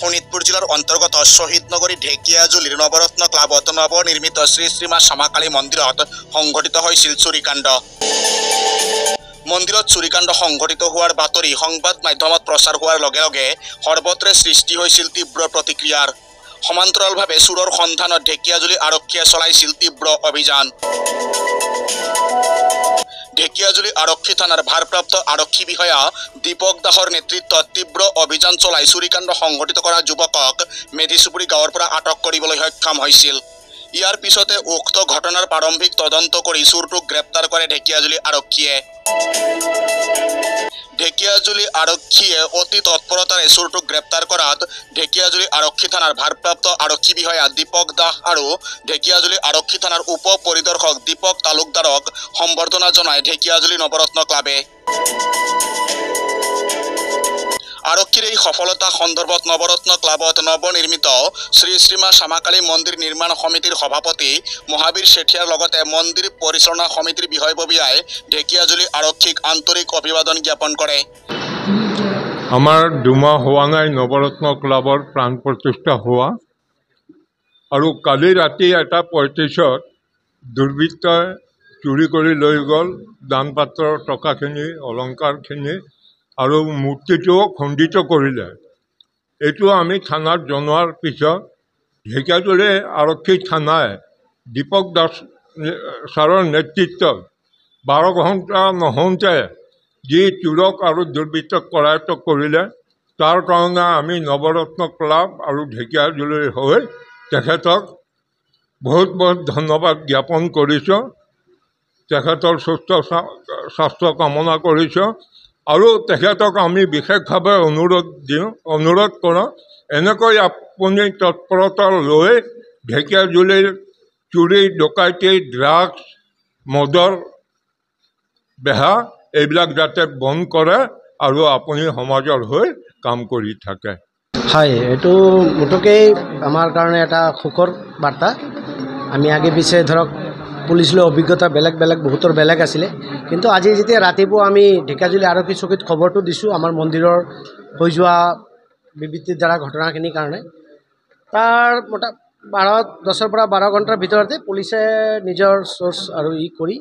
শোণিতপুৰ জিলাৰ অন্তৰ্গত শহীদ নগৰী ঢেকিয়াজুলিৰ নৱৰত্ন ক্লাবত নৱনিৰ্মিত শ্ৰী শ্ৰীমা শ্যামাকালী মন্দিৰত সংঘটিত হৈছিল চুৰিকাণ্ড। মন্দিৰত চুৰিকাণ্ড সংঘটিত হোৱাৰ বাতৰি সংবাদ মাধ্যমত প্ৰচাৰ হোৱাৰ লগে লগে সৰ্বত্ৰে সৃষ্টি হৈছিল তীব্ৰ প্ৰতিক্ৰিয়াৰ। সমান্তৰালভাৱে চোৰৰ সন্ধানত ঢেকিয়াজুলি আৰক্ষীয়ে চলাইছিল তীব্ৰ অভিযান। ঢেকিয়াজুলি আৰক্ষী থানাৰ ভাৰপ্ৰাপ্ত আৰক্ষী বিষয়া দীপক দাসৰ নেতৃত্বত তীব্ৰ অভিযান চলাই চুৰিকাণ্ড সংঘটিত কৰা যুৱকক মেধিচুপুৰী গাঁৱৰ পৰা আটক কৰিবলৈ সক্ষম হৈছিল। ইয়াৰ পিছতে উক্ত ঘটনাৰ প্ৰাৰম্ভিক তদন্ত কৰি চোৰটোক গ্ৰেপ্তাৰ কৰে ঢেকিয়াজুলি আৰক্ষীয়ে। ঢেকিয়াজুলি আৰক্ষীয়ে অতি তৎপৰতাৰে চোৰটোক গ্ৰেপ্তাৰ কৰাত ঢেকিয়াজুলি আৰক্ষী থানাৰ ভাৰপ্ৰাপ্ত আৰক্ষী বিষয়া দীপক দাস আৰু ঢেকিয়াজুলি আৰক্ষী থানাৰ উপ পৰিদৰ্শক দীপক তালুকদাৰক সম্বৰ্ধনা জনায় ঢেকিয়াজুলি নৱৰত্ন ক্লাবে। আৰক্ষীৰ এই সফলতা সন্দৰ্ভত নৱৰত্ন ক্লাবত নৱনিৰ্মিত শ্ৰী শ্ৰীমা শ্যামাকালী মন্দিৰ নিৰ্মাণ সমিতিৰ সভাপতি মহাবীৰ শেঠিয়াৰ লগতে মন্দিৰ পৰিচালনা সমিতিৰ বিষয়ববীয়াই ঢেকিয়াজুলি আৰক্ষীক আন্তৰিক অভিবাদন জ্ঞাপন কৰে। আমাৰ দুমাহ হোৱা নাই নৱৰত্ন ক্লাবৰ প্ৰাণ প্ৰতিষ্ঠা হোৱা, আৰু কালি ৰাতি 1:35 দুৰ্বৃত্তই চুৰি কৰি লৈ গ'ল দান পাত্ৰৰ টকাখিনি, অলংকাৰখিনি আৰু মূৰ্তিটোও খণ্ডিত কৰিলে। এইটো আমি থানাত জনোৱাৰ পিছত ঢেকিয়াজুলি আৰক্ষী থানাই দীপক দাস ছাৰৰ নেতৃত্বত 12 ঘণ্টা নহওঁতে যি চোৰক আৰু দুৰ্বৃত্তক কৰায়ত্ব কৰিলে, তাৰ কাৰণে আমি নৱৰত্ন ক্লাব আৰু ঢেকিয়াজুলিৰ হৈ তেখেতক বহুত বহুত ধন্যবাদ জ্ঞাপন কৰিছোঁ। তেখেতৰ সুস্থ স্বাস্থ্য কামনা কৰিছোঁ আৰু তেখেতক আমি বিশেষভাৱে অনুৰোধ কৰোঁ, এনেকৈ আপুনি তৎপৰতা লৈ ঢেকিয়াজুলিৰ চুৰি, ডকাইতি, ড্ৰাগছ, মদৰ বেহা এইবিলাক যাতে বন্ধ কৰে আৰু আপুনি সমাজৰ হৈ কাম কৰি থাকে। হয়, এইটো মুঠকেই আমাৰ কাৰণে এটা সুখৰ বাৰ্তা। আমি আগে পিছে ধৰক পুলিচলৈ অভিজ্ঞতা বেলেগ বহুতৰ বেলেগ আছিলে, কিন্তু আজি যেতিয়া ৰাতিপুৱা আমি ঢেকিয়াজুলি আৰক্ষী চকীত খবৰটো দিছোঁ আমাৰ মন্দিৰৰ হৈ যোৱা বিবৃতিৰ দ্বাৰা ঘটনাখিনিৰ কাৰণে, তাৰ 10 পৰা 12 ঘণ্টাৰ ভিতৰতে পুলিচে নিজৰ চ'ৰ্চ আৰু কৰি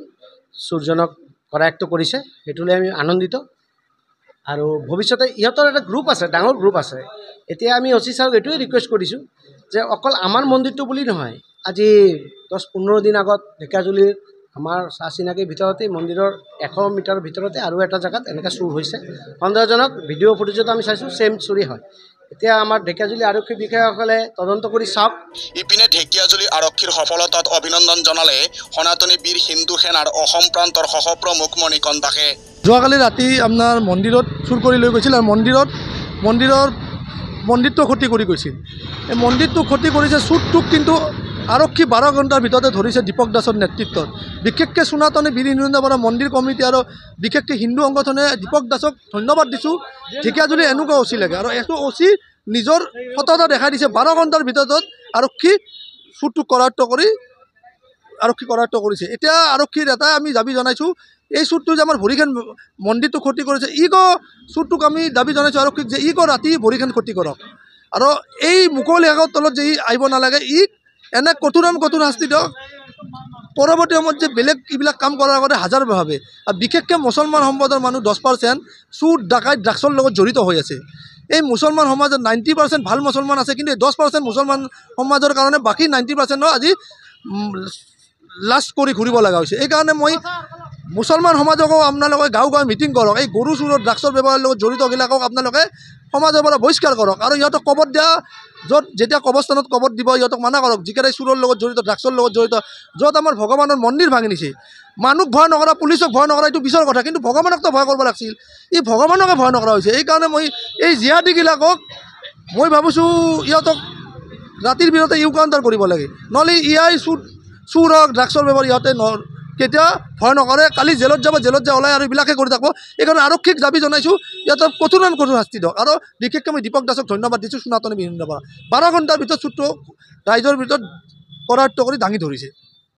চোৰজনক কৰায়ত্ব কৰিছে। সেইটোলৈ আমি আনন্দিত। আৰু ভৱিষ্যতে ইহঁতৰ এটা গ্ৰুপ আছে, ডাঙৰ গ্ৰুপ আছে। এতিয়া আমি অচি ছাৰক এইটোৱে ৰিকুৱেষ্ট কৰিছোঁ যে অকল আমাৰ মন্দিৰটো বুলি নহয়, আজি 10-15 দিন আগত ঢেকিয়াজুলিৰ আমাৰ চিনাকিৰ ভিতৰতে মন্দিৰৰ 100 মিটাৰ ভিতৰতে আৰু এটা জেগাত এনেকৈ চুৰ হৈছে। সন্দেহজনক ভিডিঅ' ফুটেজত আমি চাইছোঁ, ছেম চুৰি হয়। এতিয়া আমাৰ ঢেকিয়াজুলি আৰক্ষী বিষয়াসকলে তদন্ত কৰি চাওক। ইপিনে ঢেকিয়াজুলি আৰক্ষীৰ সফলতাত অভিনন্দন জনালে সনাতনী বীৰ হিন্দু সেনাৰ অসম প্ৰান্তৰ সহপ্ৰমুখ মণিকণ দাসে। যোৱাকালি ৰাতি আপোনাৰ মন্দিৰত চুৰ কৰি লৈ গৈছিল আৰু মন্দিৰটো ক্ষতি কৰি গৈছিল। এই মন্দিৰটো ক্ষতি কৰিছে, চুৰটোক কিন্তু আৰক্ষী 12 ঘণ্টাৰ ভিতৰতে ধৰিছে দীপক দাসৰ নেতৃত্বত। বিশেষকৈ সনাতনী বীৰ হিন্দু সেনা মন্দিৰ কমিটি আৰু বিশেষকৈ হিন্দু সংগঠনে দীপক দাসক ধন্যবাদ দিছোঁ। ঢেকিয়াজুলি এনেকুৱা অচি লাগে, আৰু এইটো অচি নিজৰ সততা দেখাই দিছে। 12 ঘণ্টাৰ ভিতৰত আৰক্ষী চুৰটোক কৰায়ত্ব কৰিছে। এতিয়া আৰক্ষীৰ এটাই আমি দাবী জনাইছোঁ, এই চুৰটো যে আমাৰ ভৰিখন মন্দিৰটো ক্ষতি কৰিছে, চুৰটোক আমি দাবী জনাইছোঁ আৰক্ষীক যে ৰাতি ভৰিখন ক্ষতি কৰক, আৰু এই মুকলি আকাশৰ তলত যে আহিব নালাগে, এনে কঠোৰ শাস্তি দিয়ক। পৰৱৰ্তী সময়ত যে বেলেগ এইবিলাক কাম কৰাৰ আগতে হাজাৰ ভাবে। আৰু বিশেষকৈ মুছলমান সম্প্ৰদায়ৰ মানুহ 10% চুৰ, ডাকাইত, ড্ৰাগছৰ লগত জড়িত হৈ আছে। এই মুছলমান সমাজত 90% ভাল মুছলমান আছে, কিন্তু 10% মুছলমান সমাজৰ কাৰণে বাকী 90% আজি লাষ্ট কৰি ঘূৰিব লগা হৈছে। এইকাৰণে মই মুছলমান সমাজকো আপোনালোকে গাঁৱে মিটিং কৰক, এই গৰু চুৰৰ, ড্ৰাগছৰ ব্যৱহাৰৰ লগত জড়িতবিলাকক আপোনালোকে সমাজৰ পৰা বহিষ্কাৰ কৰক, আৰু ইহঁতক কবৰ দিয়া, যেতিয়া কবৰস্থানত কবৰ দিব ইহঁতক মানা কৰক, যিকেইটাই চুৰৰ লগত জড়িত, ড্ৰাগছৰ লগত জড়িত, য'ত আমাৰ ভগৱানৰ মন্দিৰ ভাঙি নিছে। মানুহক ভয় নকৰা, পুলিচক ভয় নকৰা, এইটো পিছৰ কথা, কিন্তু ভগৱানকতো ভয় কৰিব লাগিছিল। ভগৱানকে ভয় নকৰা হৈছে। এইকাৰণে মই এই জিহাদীবিলাকক মই ভাবিছোঁ ইহঁতক ৰাতিৰ ভিতৰতে কাউণ্টাৰ কৰিব লাগে, নহ'লে চুৰ হওক, ড্ৰাগছৰ ব্যৱহাৰ ইহঁতে কেতিয়া ভয় নকৰে। কালি জেলত যাব, ওলাই আৰু এইবিলাকে কৰি থাকিব। এইকাৰণে আৰক্ষীক দাবী জনাইছোঁ, ইহঁতক কঠোৰ শাস্তি দিয়ক। আৰু বিশেষকৈ মই দীপক দাসক ধন্যবাদ দিছোঁ, সনাতনী বীৰ হিন্দু সেনাৰ পৰা 12 ঘণ্টাৰ ভিতৰত চুৰটো ৰাইজৰ ভিতৰত কৰায়ত্ব কৰি দাঙি ধৰিছে।